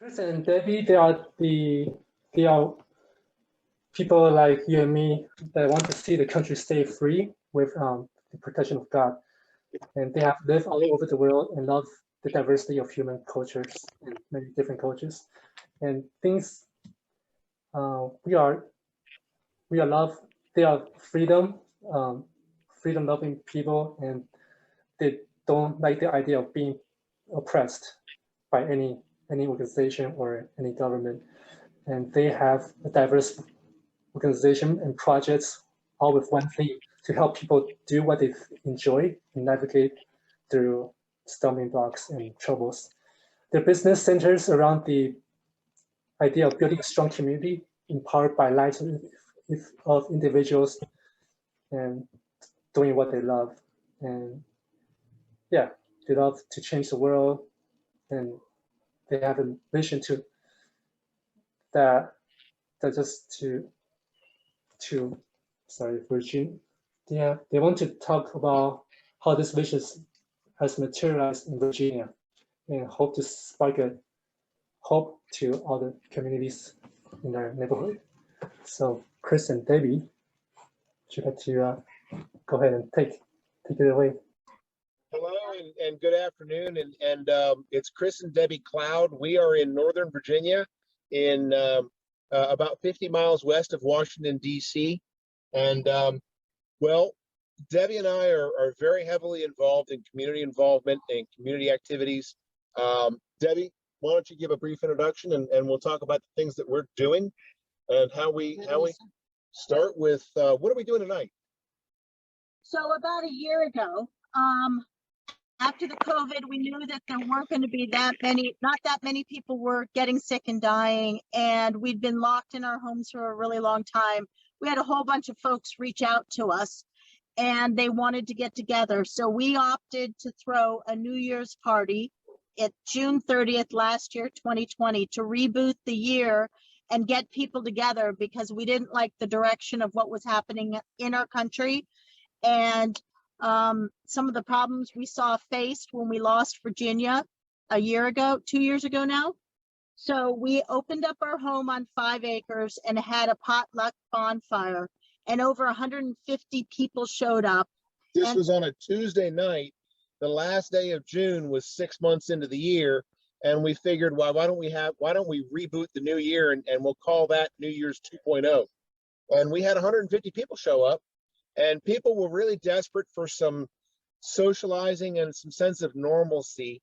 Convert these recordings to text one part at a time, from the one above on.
Chris and Debbie, they are people like you and me that want to see the country stay free with the protection of God. And they have lived all over the world and love the diversity of human cultures and many different cultures. And things they are freedom, freedom-loving people, and they don't like the idea of being oppressed by any organization or any government. And they have a diverse organization and projects, all with one thing: to help people do what they enjoy and navigate through stumbling blocks and troubles. Their business centers around the idea of building a strong community empowered by lives of individuals and doing what they love. And yeah, they love to change the world, and they have a vision Virgin. Yeah, they want to talk about how this vision has materialized in Virginia and hope to spark a hope to other communities in our neighborhood. So Chris and Debbie, would you like to go ahead and take it away? Hello and good afternoon, and it's Chris and Debbie Cloud. We are in Northern Virginia, in about 50 miles west of Washington, D.C. And well, Debbie and I are very heavily involved in community involvement and community activities. Debbie, why don't you give a brief introduction, and we'll talk about the things that we're doing and how we start with what are we doing tonight? So about a year ago, after the COVID, we knew that there weren't going to be not that many people were getting sick and dying, and we'd been locked in our homes for a really long time. We had a whole bunch of folks reach out to us, and they wanted to get together. So we opted to throw a New Year's party at June 30th last year, 2020, to reboot the year and get people together, because we didn't like the direction of what was happening in our country. And some of the problems we saw faced when we lost Virginia a year ago, 2 years ago now. So we opened up our home on 5 acres and had a potluck bonfire, and over 150 people showed up. This was on a Tuesday night. The last day of June was 6 months into the year, and we figured, well, why don't we reboot the new year, and we'll call that New Year's 2.0. And we had 150 people show up. And people were really desperate for some socializing and some sense of normalcy.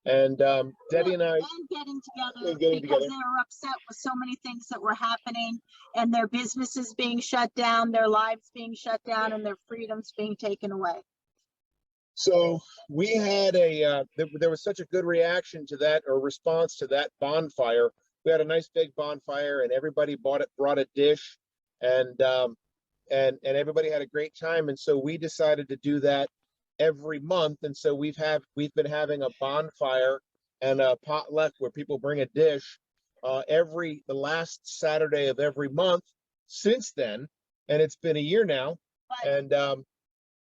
And Debbie and I getting together because they were upset with so many things that were happening, and their businesses being shut down, their lives being shut down, and their freedoms being taken away. So we had there was such a good reaction to that, or response to that bonfire. We had a nice big bonfire, and everybody brought a dish, and everybody had a great time. And so we decided to do that every month. And so we've been having a bonfire and a potluck where people bring a dish the last Saturday of every month since then. And it's been a year now. But and go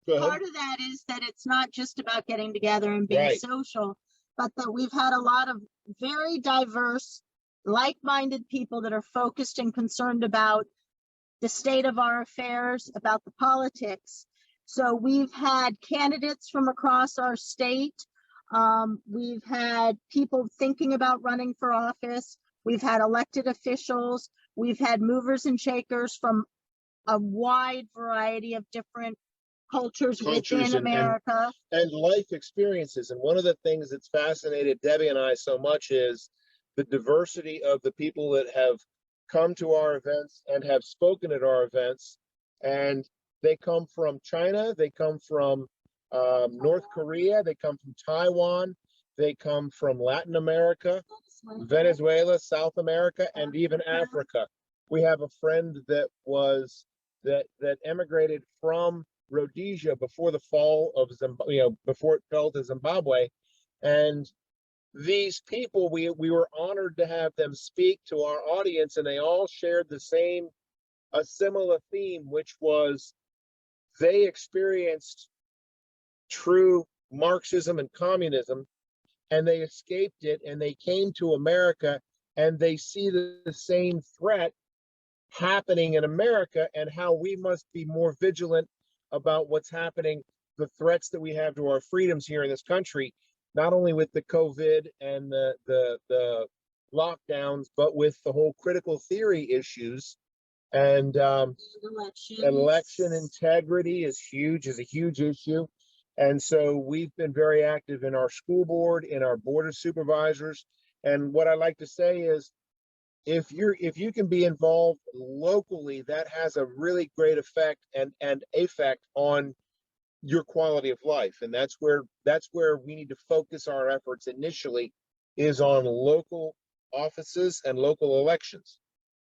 ahead. Part of that is that it's not just about getting together and being social, but that we've had a lot of very diverse, like-minded people that are focused and concerned about the state of our affairs, about the politics. So we've had candidates from across our state. We've had people thinking about running for office. We've had elected officials. We've had movers and shakers from a wide variety of different cultures within America. And life experiences. And one of the things that's fascinated Debbie and I so much is the diversity of the people that have come to our events and have spoken at our events. And they come from China, they come from North Korea, they come from Taiwan, they come from Latin America, Venezuela, South America, and even Africa. We have a friend that emigrated from Rhodesia before the fall of before it fell to Zimbabwe. And these people, we were honored to have them speak to our audience, and they all shared a similar theme, which was they experienced true Marxism and communism, and they escaped it, and they came to America and they see the same threat happening in America, and how we must be more vigilant about what's happening, the threats that we have to our freedoms here in this country, not only with the COVID and the lockdowns, but with the whole critical theory issues. And election integrity is a huge issue. And so we've been very active in our school board, in our board of supervisors. And what I like to say is, if you can be involved locally, that has a really great effect and effect on your quality of life. And that's where we need to focus our efforts initially, is on local offices and local elections.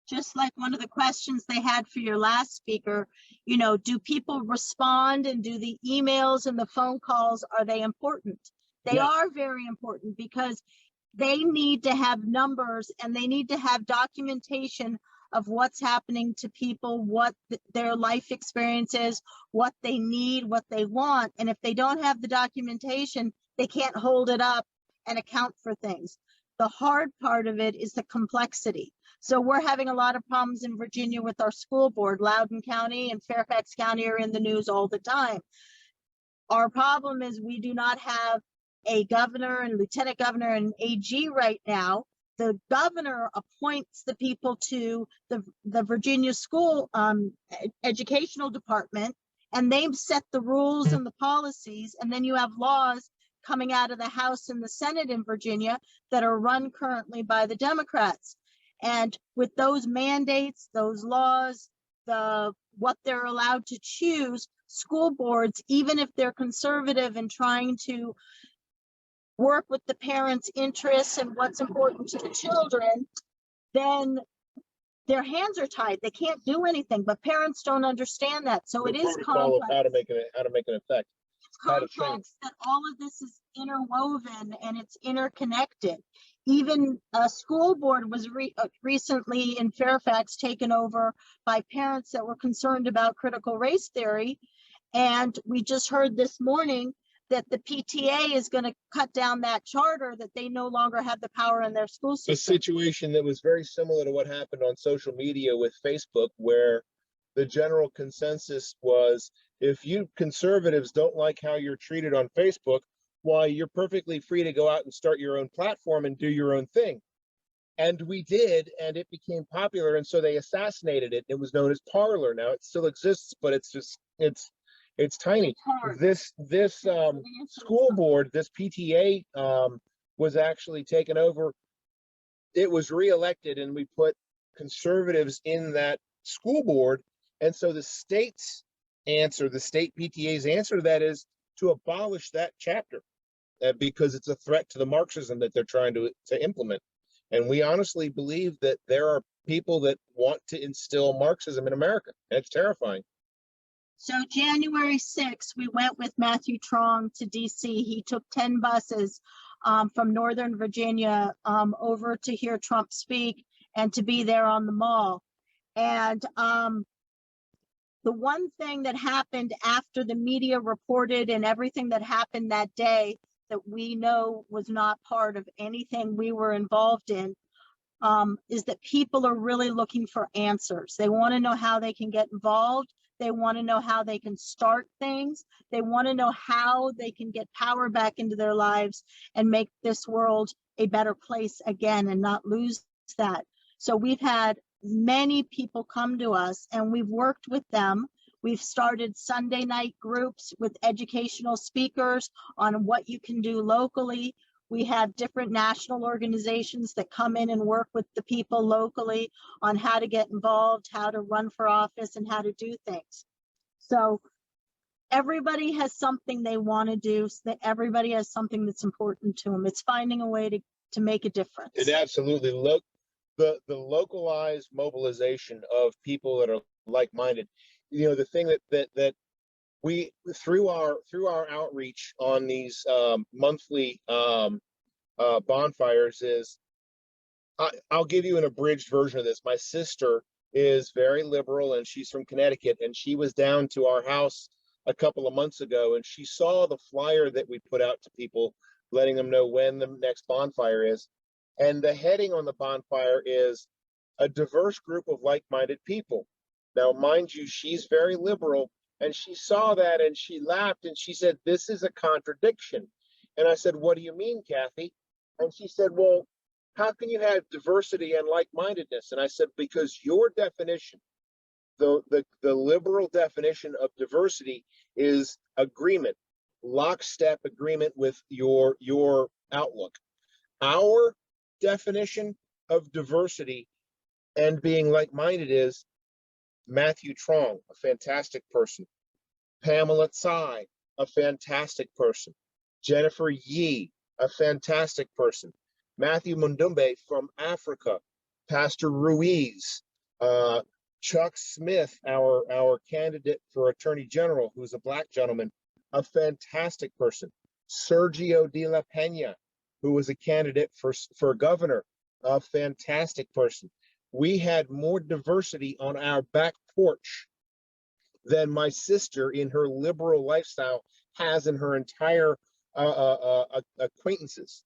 Just like one of the questions they had for your last speaker, you know, do people respond, and do the emails and the phone calls, are they important? They are very important, because they need to have numbers, and they need to have documentation of what's happening to people, what their life experience is, what they need, what they want. And if they don't have the documentation, they can't hold it up and account for things. The hard part of it is the complexity. So we're having a lot of problems in Virginia with our school board. Loudoun County and Fairfax County are in the news all the time. Our problem is we do not have a governor and lieutenant governor and AG right now. The governor appoints the people to the Virginia school educational department, and they set the rules and the policies. And then you have laws coming out of the House and the Senate in Virginia that are run currently by the Democrats. And with those mandates, those laws, what they're allowed to choose, school boards, even if they're conservative and trying to work with the parents' interests and what's important to the children, then their hands are tied. They can't do anything, but parents don't understand that. So it is complex. How to make an effect. It's complex that all of this is interwoven and it's interconnected. Even a school board was recently in Fairfax taken over by parents that were concerned about critical race theory. And we just heard this morning that the PTA is going to cut down that charter, that they no longer have the power in their school system. A situation that was very similar to what happened on social media with Facebook, where the general consensus was, if you conservatives don't like how you're treated on Facebook, why, you're perfectly free to go out and start your own platform and do your own thing. And we did, and it became popular, and so they assassinated it. It was known as Parler. Now it still exists, but it's tiny. This school board, this PTA, was actually taken over. It was reelected, and we put conservatives in that school board. And so the state's answer, the state PTA's answer to that, is to abolish that chapter, because it's a threat to the Marxism that they're trying to implement. And we honestly believe that there are people that want to instill Marxism in America. And it's terrifying. So January 6th, we went with Matthew Trong to DC. He took 10 buses from Northern Virginia over to hear Trump speak and to be there on the mall. And the one thing that happened after the media reported and everything that happened that day that we know was not part of anything we were involved in, is that people are really looking for answers. They want to know how they can get involved. They want to know how they can start things. They want to know how they can get power back into their lives and make this world a better place again and not lose that. So we've had many people come to us and we've worked with them. We've started Sunday night groups with educational speakers on what you can do locally. We have different national organizations that come in and work with the people locally on how to get involved, how to run for office, and how to do things. So everybody has something they want to do, so that everybody has something that's important to them. It's finding a way to make a difference. It absolutely, the localized mobilization of people that are like-minded. You know, the thing that we, through our outreach on these monthly bonfires, is, I'll give you an abridged version of this. My sister is very liberal and she's from Connecticut, and she was down to our house a couple of months ago and she saw the flyer that we put out to people, letting them know when the next bonfire is. And the heading on the bonfire is a diverse group of like-minded people. Now, mind you, she's very liberal, and she saw that and she laughed and she said, "This is a contradiction." And I said, "What do you mean, Kathy?" And she said, "Well, how can you have diversity and like-mindedness?" And I said, "Because your definition, the liberal definition of diversity is agreement, lockstep agreement with your outlook. Our definition of diversity and being like-minded is Matthew Trong, a fantastic person, Pamela Tsai, a fantastic person, Jennifer Yee, a fantastic person, Matthew Mundumbe from Africa, Pastor Ruiz, Chuck Smith, our candidate for Attorney General, who's a Black gentleman, a fantastic person, Sergio de la Peña, who was a candidate for governor, a fantastic person. We had more diversity on our back porch than my sister in her liberal lifestyle has in her entire acquaintances.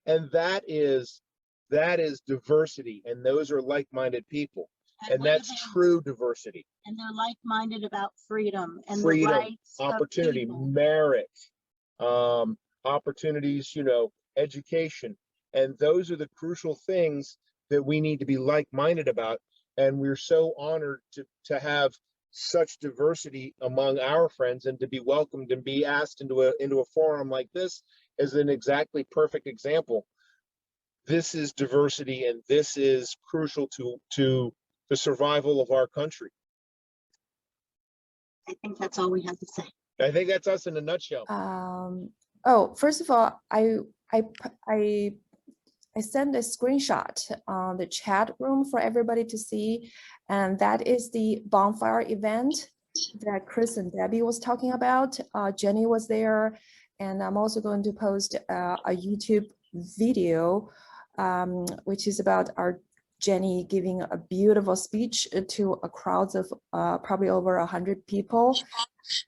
And that is diversity, and those are like-minded people. And that's true diversity. And they're like-minded about freedom and freedom, the rights, opportunity, of people. merit, opportunities, education. And those are the crucial things that we need to be like-minded about. And we're so honored to have such diversity among our friends, and to be welcomed and be asked into a forum like this is an exactly perfect example. This is diversity, and this is crucial to the survival of our country. I think that's all we have to say. I think that's us in a nutshell. Oh, first of all, I sent a screenshot on the chat room for everybody to see, and that is the bonfire event that Chris and Debbie was talking about. Jenny was there, and I'm also going to post a YouTube video, which is about our Jenny giving a beautiful speech to a crowd of probably over 100 people.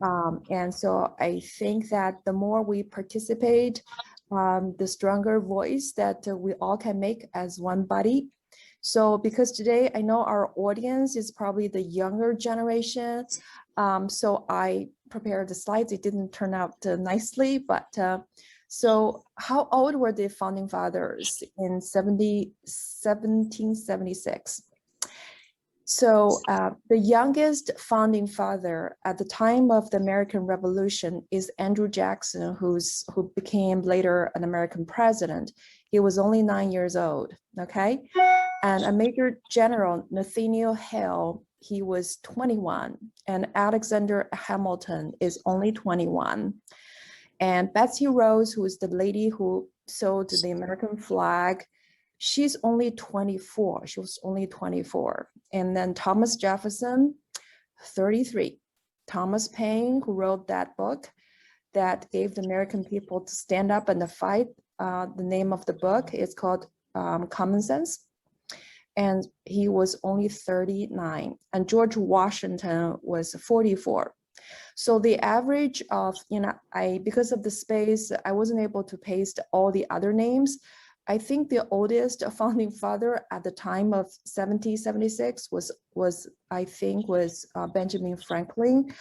And so I think that the more we participate, the stronger voice that we all can make as one body. So because today I know our audience is probably the younger generation, so I prepared the slides. It didn't turn out nicely, but so how old were the founding fathers in 1776? So the youngest founding father at the time of the American Revolution is Andrew Jackson, who became later an American president. He was only 9 years old, okay? And a Major General, Nathaniel Hale, he was 21, and Alexander Hamilton is only 21. And Betsy Rose, who is the lady who sewed the American flag, she's only 24. She was only 24. And then Thomas Jefferson, 33. Thomas Paine, who wrote that book that gave the American people to stand up and to fight. The name of the book is called Common Sense. And he was only 39. And George Washington was 44. So the average of, because of the space, I wasn't able to paste all the other names. I think the oldest founding father at the time of 1776 was Benjamin Franklin.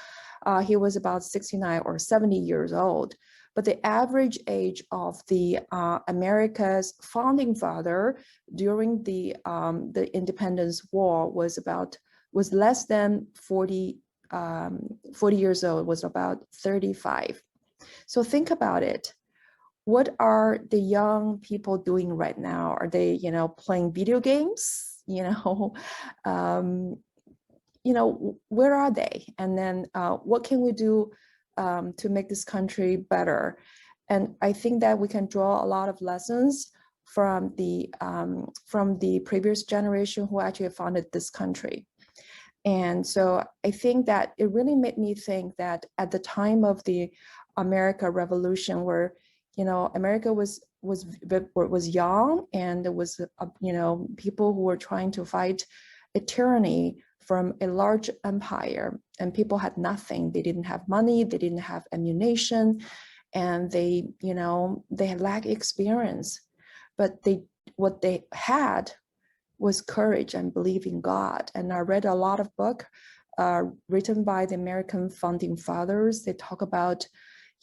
He was about 69 or 70 years old. But the average age of the America's founding father during the Independence War was less than 40 years old, was about 35. So think about it. What are the young people doing right now? Are they, playing video games? Where are they? And then what can we do to make this country better? And I think that we can draw a lot of lessons from the previous generation who actually founded this country. And so I think that it really made me think that at the time of the American Revolution, where America was young, and there was people who were trying to fight a tyranny from a large empire, and people had nothing. They didn't have money, they didn't have ammunition, and they had lack experience, but they what they had was courage and belief in God. And I read a lot of books written by the American founding fathers. They talk about,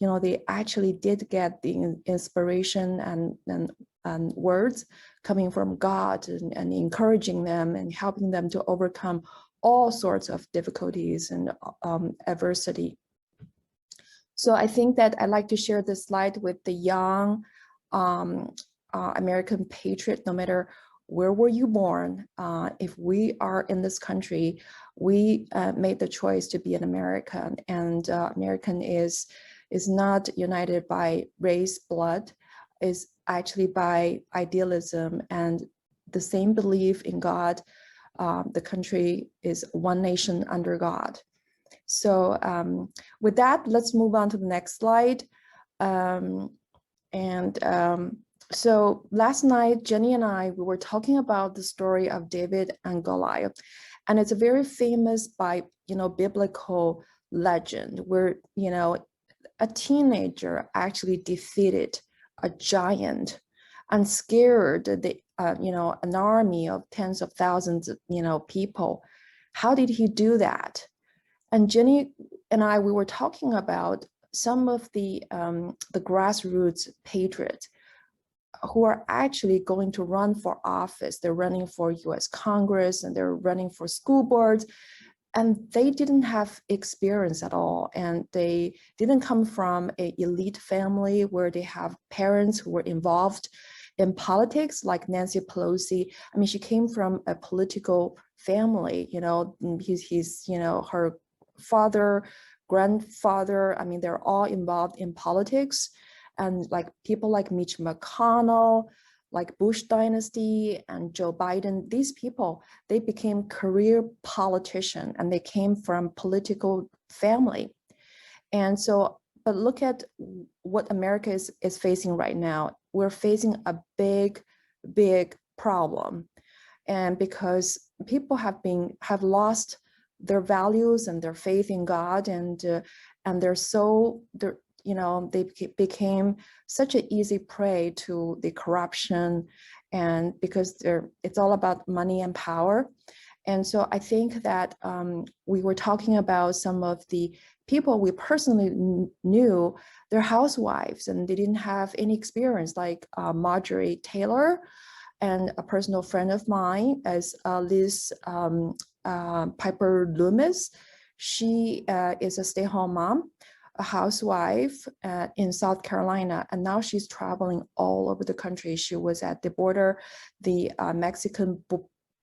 they actually did get the inspiration and words coming from God and encouraging them and helping them to overcome all sorts of difficulties and adversity. So I think that I'd like to share this slide with the young American patriot. No matter where were you born, if we are in this country, we made the choice to be an American, and American is not united by race, blood, is actually by idealism and the same belief in God. The country is one nation under God. So with that, let's move on to the next slide. So last night, Jenny and I, we were talking about the story of David and Goliath, and it's a very famous by biblical legend where a teenager actually defeated a giant and scared an army of tens of thousands of people. How did he do that? And Jenny and I, we were talking about some of the grassroots patriots who are actually going to run for office. They're running for US Congress and they're running for school boards, and they didn't have experience at all. And they didn't come from an elite family where they have parents who were involved in politics, like Nancy Pelosi. I mean, she came from a political family, he's her father, grandfather, I mean, they're all involved in politics. And like people like Mitch McConnell, like Bush dynasty and Joe Biden, these people, they became career politicians and they came from political family. And so, but look at what America is facing right now. We're facing a big, big problem. And because people have lost their values and their faith in God, and they became such an easy prey to the corruption, and because it's all about money and power. And so I think that we were talking about some of the people we personally knew, they're housewives and they didn't have any experience, like Marjorie Taylor, and a personal friend of mine as Liz Piper Loomis. She is a stay-at-home mom, a housewife in South Carolina, and now she's traveling all over the country. She was at the border, the Mexican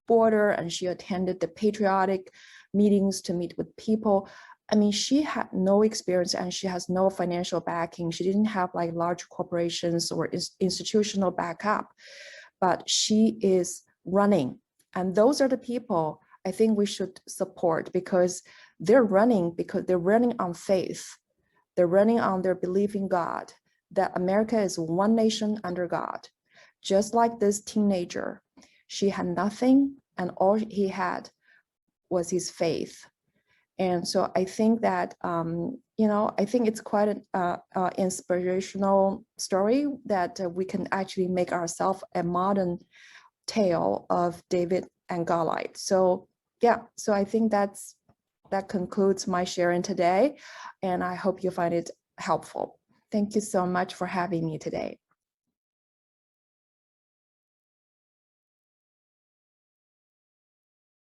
border, and she attended the patriotic meetings to meet with people. I mean, she had no experience and she has no financial backing. She didn't have like large corporations or institutional backup, but she is running. And those are the people I think we should support, because they're running on faith. They're running on their belief in God, that America is one nation under God. Just like this teenager, she had nothing and all he had was his faith. And so I think that, I think it's quite an inspirational story that we can actually make ourselves a modern tale of David and Goliath. So yeah, so I think that concludes my sharing today, and I hope you find it helpful. Thank you so much for having me today.